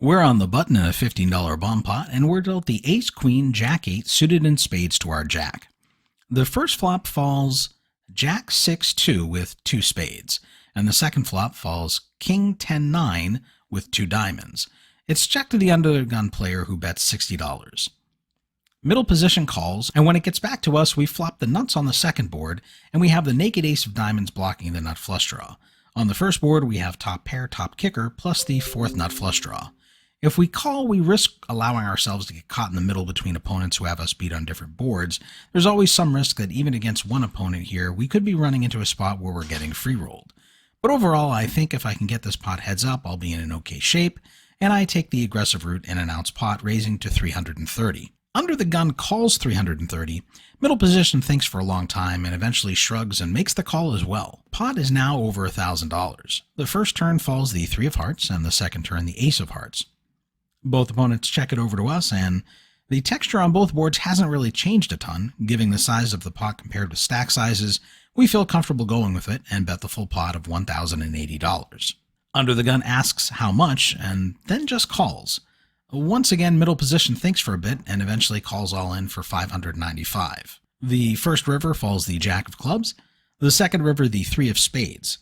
We're on the button in a $15 bomb pot, and we're dealt the ace, queen, jack 8 suited in spades to our jack. The first flop falls jack 6-2 with 2 spades, and the second flop falls king 10-9 with 2 diamonds. It's checked to the under the gun player who bets $60. Middle position calls, and when it gets back to us, we flop the nuts on the second board, and we have the naked ace of diamonds blocking the nut flush draw. On the first board, we have top pair, top kicker, plus the fourth nut flush draw. If we call, we risk allowing ourselves to get caught in the middle between opponents who have us beat on different boards. There's always some risk that even against one opponent here, we could be running into a spot where we're getting free-rolled. But overall, I think if I can get this pot heads up, I'll be in an okay shape, and I take the aggressive route and announce pot, raising to 330. Under the gun calls 330. Middle position thinks for a long time and eventually shrugs and makes the call as well. Pot is now over $1,000. The first turn falls the 3 of hearts and the second turn the ace of hearts. Both opponents check it over to us, and the texture on both boards hasn't really changed a ton. Given the size of the pot compared with stack sizes, we feel comfortable going with it and bet the full pot of $1,080. Under the gun asks how much and then just calls. Once again, middle position thinks for a bit and eventually calls all in for $595. The first river falls the jack of clubs, the second river the 3 of spades.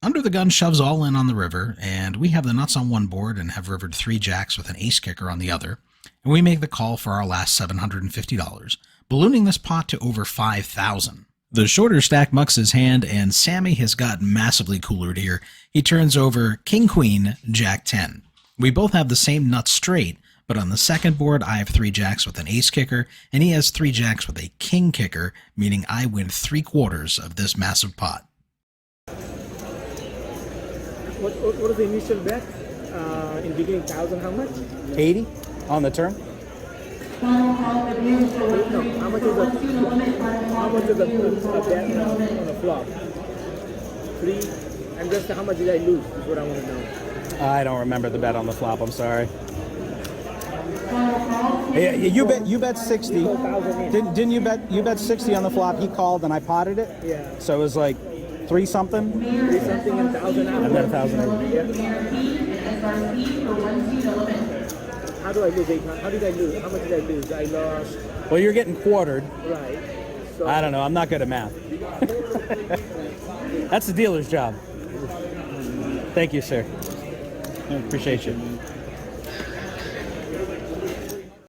Under the gun shoves all in on the river, and we have the nuts on one board and have rivered 3 jacks with an ace kicker on the other, and we make the call for our last $750, ballooning this pot to over $5,000. The shorter stack mucks his hand, and Sammy has gotten massively coolered here. He turns over king queen, jack 10. We both have the same nuts straight, but on the second board I have 3 jacks with an ace kicker, and he has 3 jacks with a king kicker, meaning I win 3/4 of this massive pot. What was the initial bet? In beginning, 1,000, how much? 80 on the turn. No, how much is the bet on a flop? 3, and just how much did I lose is what I want to know. I don't remember the bet on the flop. I'm sorry. Yeah, you bet 60. Didn't you bet 60 on the flop? He called and I potted it. Yeah. So it was like 3 something. 3 something and 1,000 out. And then 1,000. Yeah. How do I lose? How did I lose? How much did I lose? I lost. Well, you're getting quartered. Right. So I don't know. I'm not good at math. That's the dealer's job. Thank you, sir. I appreciate you.